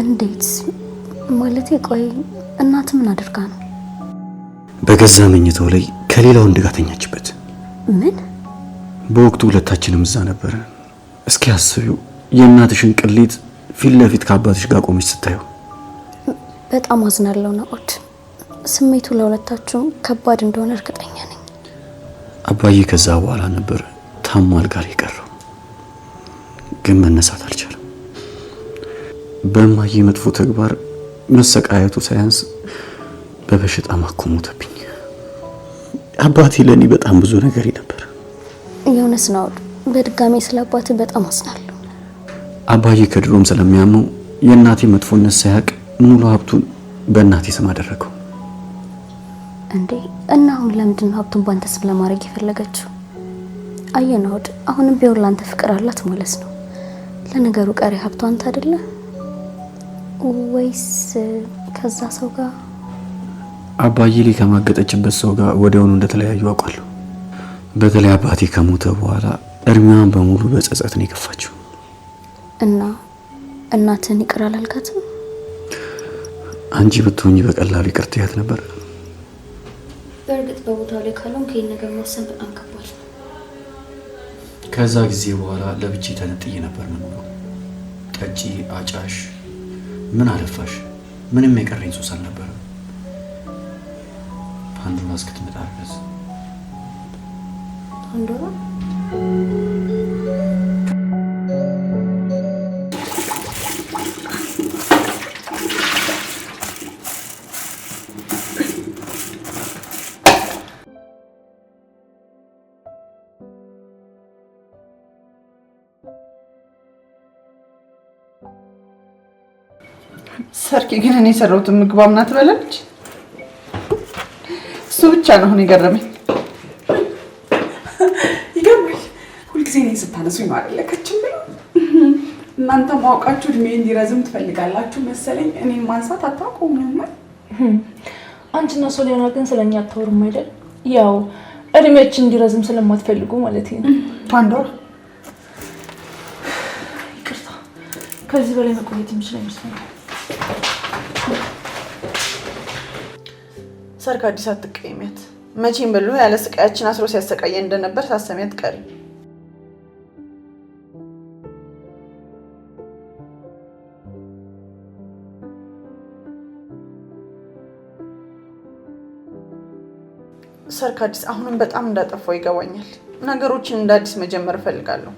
እንዴት ማለቴ? ቆይ እናት ምን አድርጋ ነው? በገዛ መኝታው ላይ ከሌላ ወንድ ጋር ተኛችበት። ምን? በወቅቱ ሁለታችንም እዛ ነበር። እስኪ አስቢው፣ የእናትሽን ቅሊት ፊት ለፊት ከአባትሽ ጋር ቆመች ስታዩ። በጣም አዝናለሁ ናኦድ። ስሜቱ ለሁለታችሁ ከባድ እንደሆነ እርግጠኛ ነኝ። አባዬ ከዛ በኋላ ነበር ታሞ አልጋ ላይ ቀረው፣ ግን መነሳት አልቻለም። በማዬ መጥፎ ተግባር መሰቃየቱ ሳያንስ በበሽታ ማኮሞተብኝ። አባቴ ለኔ በጣም ብዙ ነገር ነበር። የእውነት ናኦድ፣ በድጋሚ ስለ አባትህ በጣም አዝናለሁ። አባዬ ከድሮም ስለሚያምነው የእናቴ መጥፎነት ሳያውቅ ሙሉ ሀብቱን በእናቴ ስም አደረገው። እንዴ! እና አሁን ለምንድን ነው ሀብቱን ባንተ ስም ለማድረግ የፈለገችው? አየህ ናኦድ፣ አሁንም ቢሆን ላንተ ፍቅር አላት ማለት ነው። ለነገሩ ቀሪ ሀብቱ አንተ አይደለ ወይስ ከዛ ሰው ጋር? አባዬ ላይ ከማገጠችበት ሰው ጋር ወዲያውኑ እንደተለያዩ አውቃለሁ። በተለይ አባቴ ከሞተ በኋላ እድሜዋን በሙሉ በጸጸት ነው የከፋችው። እና እናትን ይቅር አላልካትም? አንቺ ብትሆኚ በቀላሉ ይቅር ትያት ነበር። በእርግጥ በቦታው ላይ ካለውን ከይን ነገር መወሰን በጣም ከባድ ነው። ከዛ ጊዜ በኋላ ለብቻ ተነጥዬ ነበር የምኖረው። ጠጪ፣ አጫሽ፣ ምን አለፋሽ ምንም የቀረኝ ሱስ አልነበረም። ፓንዶራ እስክትመጣ ድረስ። ፓንዶራ? ሰርኪ ግን እኔ የሰራሁትን ምግብ አምና ትበላለች? እሱ ብቻ ነው አሁን የገረመኝ። ይገርማል። ሁልጊዜ እኔን ስታነሱኝ ነው አይደለ ከችም ብለው። እናንተ ማውቃችሁ እድሜ እንዲረዝም ትፈልጋላችሁ መሰለኝ። እኔን ማንሳት አታውቁም። አንቺና ሶሊያና ግን ስለኛ አታወሩም አይደል? ያው እድሜያችን እንዲረዝም ስለማትፈልጉ ማለት ነው። ፓንዶራ፣ ይቅርታ፣ ከዚህ በላይ መቆየት የምችል አይመስለኝም። ሰርክ አዲስ አትቀይሚያት። መቼም በሉ ያለ ስቃያችን አስሮ ሲያሰቃየ እንደነበር ሳሰሚያት ቀሪ። ሰርክ አዲስ አሁንም በጣም እንዳጠፋው ይገባኛል። ነገሮችን እንደ አዲስ መጀመር እፈልጋለሁ።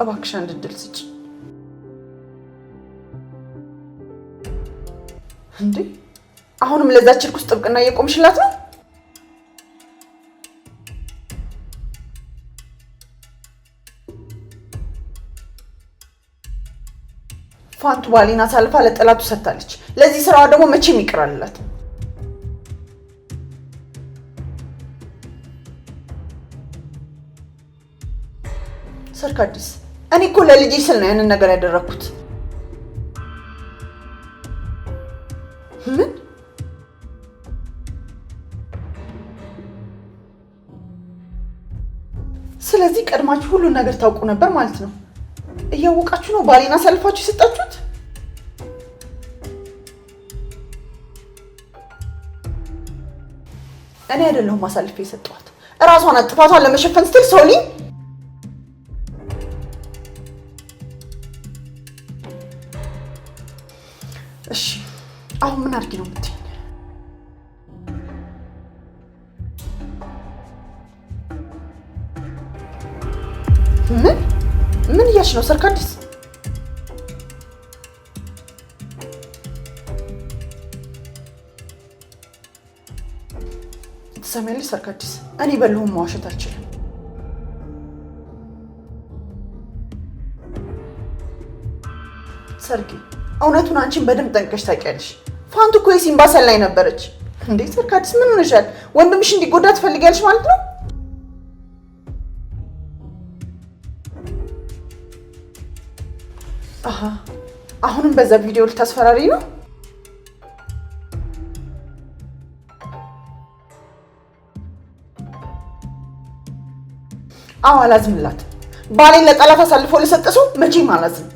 እባክሽ አንድ እድል ስጭ። እንዴ አሁንም ለዛች እርኩስ ጥብቅና እየቆምሽላት ነው? ፋንቱ ባሌን አሳልፋ ለጠላቱ ሰጥታለች። ለዚህ ስራዋ ደግሞ መቼም ይቅራልላት። ሰርክ አዲስ እኔ እኮ ለልጄ ስል ነው ያንን ነገር ያደረኩት። ምን? ስለዚህ ቀድማችሁ ሁሉን ነገር ታውቁ ነበር ማለት ነው። እያወቃችሁ ነው ባሌን አሳልፋችሁ የሰጣችሁት? እኔ አይደለሁም አሳልፌ የሰጠኋት። እራሷን ጥፋቷን ለመሸፈን ስትል ሶሊ እሺ አሁን ምን አድርጊ ነው የምትይኝ? ምን እያልሽ ነው ሰርክ አዲስ? ትሰሚያለሽ ሰርክ አዲስ፣ እኔ በልሁም መዋሸት አልችልም። ሰርኪ እውነቱን አንቺን በደንብ ጠንቀሽ ታውቂያለሽ። ፋንቱ እኮ የሲምባ ሰላይ ነበረች። እንዴ ሰርክ አዲስ ምን ሆነሻል? ወንድምሽ እንዲጎዳ ትፈልጊያለሽ ማለት ነው? አሃ አሁንም በዛ ቪዲዮ ልታስፈራሪ ነው? አዎ አላዝምላት። ባሌን ለጠላት አሳልፎ ለሰጠ ሰው መቼም አላዝም።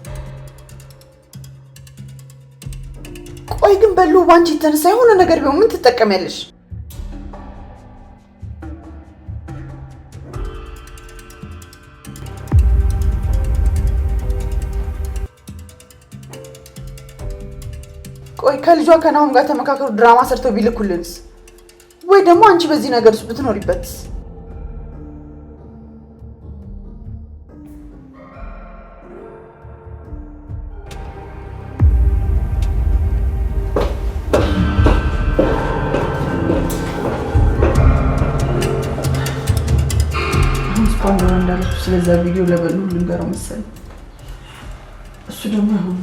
ቆይ ግን በሉ ባንቺ የተነሳ የሆነ ነገር ቢሆን ምን ትጠቀሚያለሽ? ቆይ ከልጇ ከናሁም ጋር ተመካከሩ ድራማ ሰርተው ቢልኩልንስ? ወይ ደግሞ አንቺ በዚህ ነገር ውስጥ ብትኖሪበትስ? አሁን እንዳለች ስለዛ ቪዲዮ ለበሉ ልንገረው መሰለኝ። እሱ ደግሞ አሁን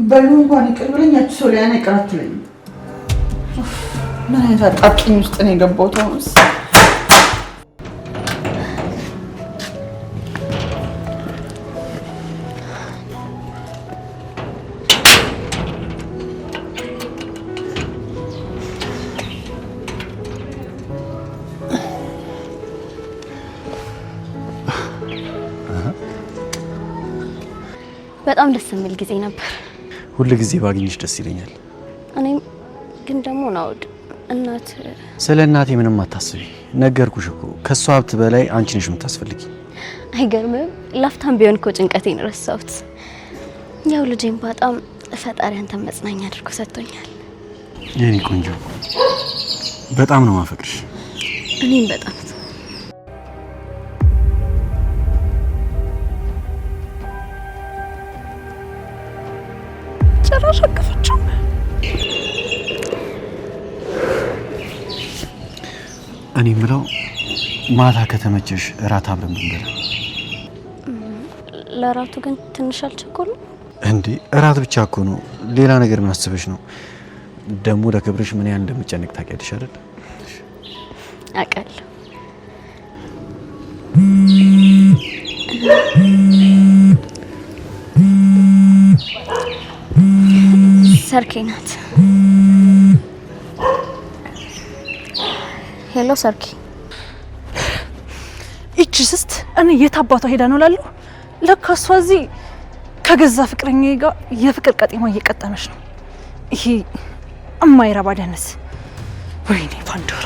በሉ እንኳን ይቅር ብለኝ ያቺ ሶሊያና ይቅር አትለኝም። ምን አይነት አጣብቂኝ ውስጥ ነው የገባሁት አሁንስ? በጣም ደስ የሚል ጊዜ ነበር። ሁሉ ጊዜ ባገኝሽ ደስ ይለኛል። እኔም ግን ደግሞ ናውድ እናት ስለ እናቴ ምንም አታስቢ። ነገርኩሽ እኮ ከሷ ሀብት በላይ አንቺ ነሽ የምታስፈልጊ። አይገርምም? ላፍታም ቢሆን እኮ ጭንቀቴን ረሳሁት። ያው ልጄን በጣም ፈጣሪ አንተን መጽናኛ አድርጎ ሰጥቶኛል። የኔ ቆንጆ በጣም ነው ማፈቅርሽ። እኔም በጣም ጭራሽ አቀፈችው። እኔ የምለው ማታ ከተመቸሽ እራት አብረን ብንበላ። ለራቱ ግን ትንሽ አልቸኮልም እንዴ? እራት ብቻ እኮ ነው። ሌላ ነገር ምን አስበሽ ነው? ደግሞ ለክብርሽ ምን ያህል እንደምጨነቅ ታውቂያለሽ አይደል? አውቃለሁ። ሰርኬ ናት። ሄሎ ሰርኬ። እቺ ስስት እኔ የት አባቷ ሄዳ ነው ላለው? ለካ እሷ እዚህ ከገዛ ፍቅረኛዬ ጋር የፍቅር ቀጤማ እየቀጠመች ነው። ይሄ እማይረባ ደነስ። ወይኔ ፓንዶራ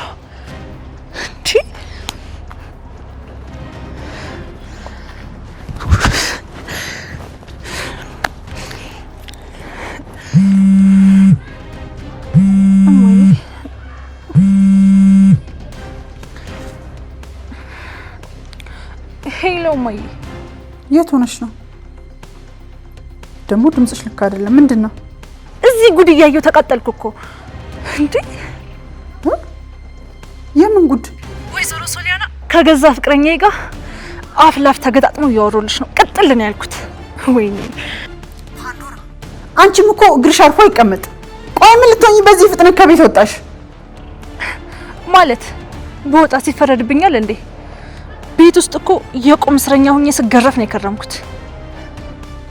ሄሎ እማዬ። የት ሆነሽ ነው? ደግሞ ድምጽሽ ልክ አይደለም። ምንድን ነው? እዚህ ጉድ እያየሁ ተቃጠልኩ እኮ እንዴ! የምን ጉድ? ወይዘሮ ሶሊያና ከገዛ ፍቅረኛዬ ጋር አፍ ላፍ ተገጣጥመው እያወሩልሽ ነው። ቅጥል ነው ያልኩት። ወይኔ ፓንዶራ፣ አንቺም እኮ እግርሽ አርፎ አይቀመጥ። ቆይ ምን ልትሆኚ በዚህ ፍጥነት ከቤት ወጣሽ? ማለት በወጣ ሲፈረድብኛል እንዴ? ቤት ውስጥ እኮ የቁም እስረኛ ሆኜ ስገረፍ ነው የከረምኩት።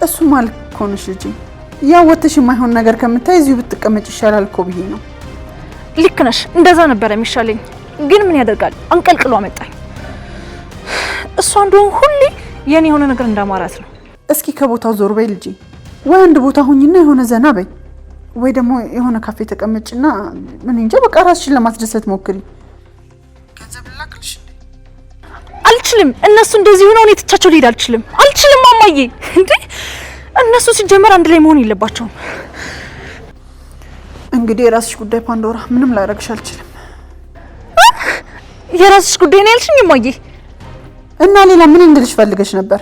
እሱ ማለት እኮ ነሽ ልጄ። ያው ወጥተሽ የማይሆን ነገር ከምታይ እዚሁ ብትቀመጭ ይሻላል እኮ ብዬ ነው። ልክ ነሽ፣ እንደዛ ነበር የሚሻለኝ። ግን ምን ያደርጋል አንቀልቅሎ አመጣኝ። እሷ እንደውም ሁሌ የኔ የሆነ ነገር እንዳማራት ነው። እስኪ ከቦታው ዞር በይ ልጄ። ወይ አንድ ቦታ ሁኝና የሆነ ዘና በይ፣ ወይ ደግሞ የሆነ ካፌ ተቀመጭና ምን እንጃ በቃ ራስሽን ለማስደሰት ሞክሪ። ገንዘብ ላክልሽ? አልችልም። እነሱ እንደዚህ ሆነው እኔ ትቻቸው ልሄድ አልችልም። አልችልም ማማዬ። እንዴ እነሱ ሲጀመር አንድ ላይ መሆን የለባቸውም። እንግዲህ የራስሽ ጉዳይ ፓንዶራ፣ ምንም ላደርግሽ አልችልም። የራስሽ ጉዳይ ነው ያልሽኝ ማማዬ? እና ሌላ ምን እንድልሽ ፈልገሽ ነበር?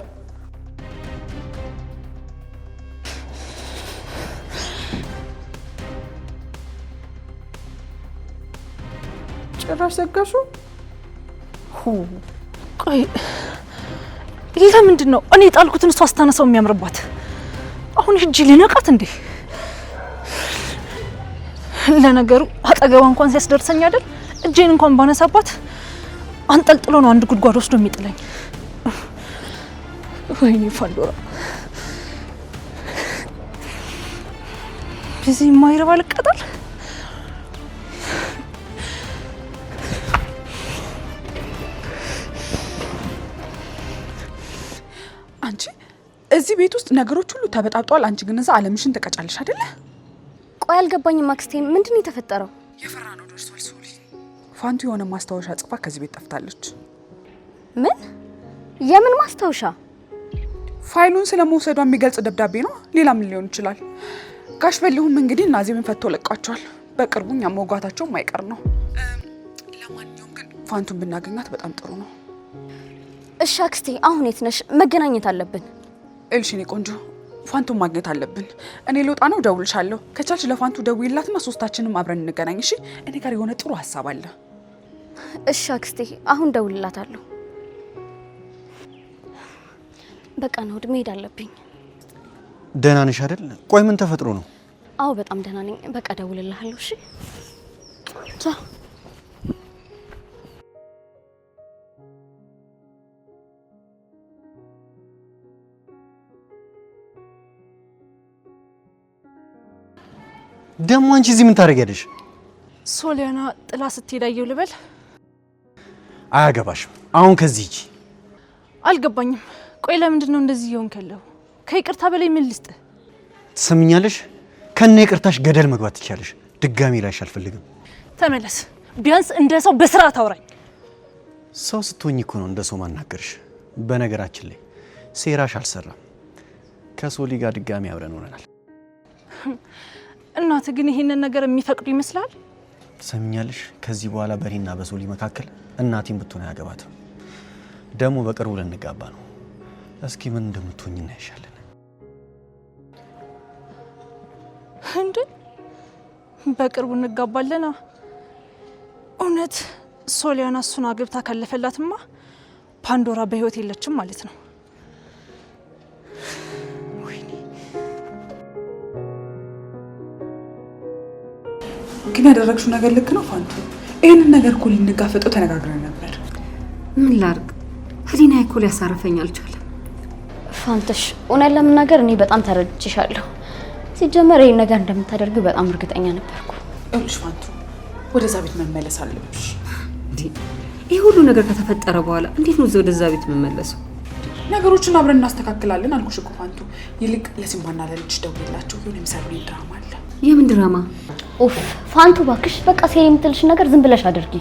ጭራሽ ዘጋሹ? ቆይ ለምንድን ነው እኔ ጣልኩትን እሷ አስታነሳው የሚያምርባት? አሁን ሂጂ ልነቃት እንዴ? ለነገሩ አጠገቧ እንኳን ሲያስደርሰኝ አይደል እጄን እንኳን ባነሳባት አንጠልጥሎ ነው አንድ ጉድጓድ ወስዶ የሚጥለኝ። ወይኔ ፓንዶራ፣ በዚህ የማይረባ ልቀጣል። አንቺ እዚህ ቤት ውስጥ ነገሮች ሁሉ ተበጣጧል። አንቺ ግን እዛ አለምሽን ተቀጫለሽ አይደለ? ቆይ አልገባኝም አክስቴ፣ ምንድን ነው የተፈጠረው? የፈራ ነው ደርሷል። ሶሊ ፋንቱ የሆነ ማስታወሻ ጽፋ ከዚህ ቤት ጠፍታለች። ምን? የምን ማስታወሻ? ፋይሉን ስለመውሰዷ የሚገልጽ ደብዳቤ ነው። ሌላ ምን ሊሆን ይችላል? ጋሽ በሊሁም እንግዲህ ናዚምን ፈቶ ለቃቸዋል። በቅርቡ እኛም መውጋታቸው የማይቀር ነው። ለማንኛውም ግን ፋንቱን ብናገኛት በጣም ጥሩ ነው። እሺ አክስቴ፣ አሁን የት ነሽ? መገናኘት አለብን። እልሽኔ ቆንጆ፣ ፋንቱን ማግኘት አለብን። እኔ ልወጣ ነው፣ ደውልሻለሁ። ከቻልሽ ለፋንቱ ደውይላትና ሶስታችንም አብረን እንገናኝ። እሺ? እኔ ጋር የሆነ ጥሩ ሀሳብ አለ። እሺ አክስቴ፣ አሁን ደውልላታለሁ። በቃ ነው መሄድ አለብኝ። ደህና ነሽ አይደል? ቆይ ምን ተፈጥሮ ነው? አዎ በጣም ደህና ነኝ። በቃ ደውልልሃለሁ። እሺ ቻው። ደግሞ አንቺ እዚህ ምን ታደርጊያለሽ? ሶሊያና ጥላ ስትሄድ አየሁ ልበል? አያገባሽም። አሁን ከዚህ ሂጂ። አልገባኝም። ቆይ ለምንድን ነው እንደዚህ ይሆን ከለው? ከይቅርታ በላይ ምን ልስጥ? ትሰምኛለሽ? ከነ ይቅርታሽ ገደል መግባት ትችያለሽ። ድጋሚ ላይሽ አልፈልግም። ተመለስ። ቢያንስ እንደ ሰው በስርዓት አውራኝ። ሰው ስትሆኝ እኮ ነው እንደ ሰው ማናገርሽ። በነገራችን ላይ ሴራሽ አልሰራም። ከሶሊ ጋር ድጋሚ አብረን ሆነናል። እናት ግን ይሄንን ነገር የሚፈቅዱ ይመስላል? ትሰምኛለሽ? ከዚህ በኋላ በእኔና በሶሊ መካከል እናቴን ብትሆን አያገባትም። ደግሞ በቅርቡ ልንጋባ ነው። እስኪ ምን እንደምትሆኝ እናያሻለን። እንዴ በቅርቡ እንጋባለን? እውነት ሶሊያና እሱን አግብታ ካለፈላትማ ፓንዶራ በህይወት የለችም ማለት ነው። ግን ያደረግሽው ነገር ልክ ነው ፋንቱ። ይሄንን ነገር እኮ ልንጋፈጠው ተነጋግረን ነበር። ምን ላድርግ? ህሊና እኮ ሊያሳርፈኝ አልቻለም። ፋንትሽ፣ እውነት ለመናገር እኔ በጣም ተረድቼሻለሁ። ሲጀመር ይሄን ነገር እንደምታደርጊ በጣም እርግጠኛ ነበርኩ። እሺ ፋንቱ፣ ወደዛ ቤት መመለስ አለብሽ። ይሄ ሁሉ ነገር ከተፈጠረ በኋላ እንዴት ነው ወደዛ ቤት መመለሰው? ነገሮችን አብረን እናስተካክላለን አልኩሽ እኮ ፋንቱ። ይልቅ ለሲምባና ለልጅ ደውላቸው የሆነ የሚሰሩልኝ ድራማ አለ። የምን ድራማ? ኡፍ ፋንቱ ባክሽ፣ በቃ ሴሪ የምትልሽ ነገር ዝም ብለሽ አድርጊ።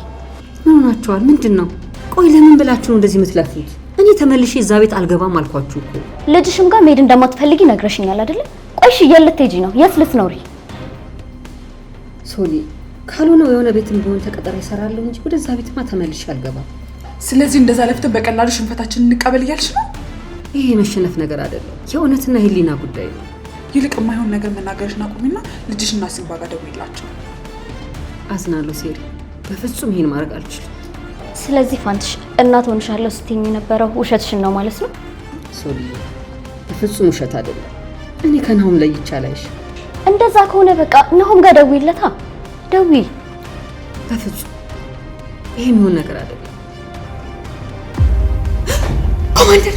ምን ሆናችኋል? ምንድን ነው? ቆይ ለምን ብላችሁ ነው እንደዚህ የምትለፉት? እኔ ተመልሼ እዛ ቤት አልገባም አልኳችሁ እኮ። ልጅሽም ጋር መሄድ እንደማትፈልጊ ነግረሽኛል አይደለ? ቆይ እሺ የት ልትሄጂ ነው? የት ልትኖሪ? ሶሊ፣ ካልሆነ የሆነ ቤትም ቢሆን ተቀጠረ ይሰራለሁ እንጂ ወደዛ ቤትማ ተመልሼ አልገባም። ስለዚህ እንደዛ ለፍተን በቀላሉ ሽንፈታችንን እንቀበል እያልሽ ነው? ይሄ የመሸነፍ ነገር አይደለም፣ የእውነትና የህሊና ጉዳይ ነው። ይልቅ የማይሆን ነገር መናገርሽን አቁሚና ልጅሽና ሲምባ ጋር ደውይላቸው። አዝናለሁ ሴሪ፣ በፍጹም ይሄን ማድረግ አልችልም። ስለዚህ ፋንትሽ እናት ሆንሻለሁ ስትይኝ የነበረው ውሸትሽን ነው ማለት ነው? ሶልዬ፣ በፍጹም ውሸት አይደለም። እኔ ከናሁም ለይቼ አላይሽ። እንደዛ ከሆነ በቃ ናሁም ጋር ደውይለታ። ደውይ። በፍጹም ይሄ የሚሆን ነገር አይደለም። ኮማንደር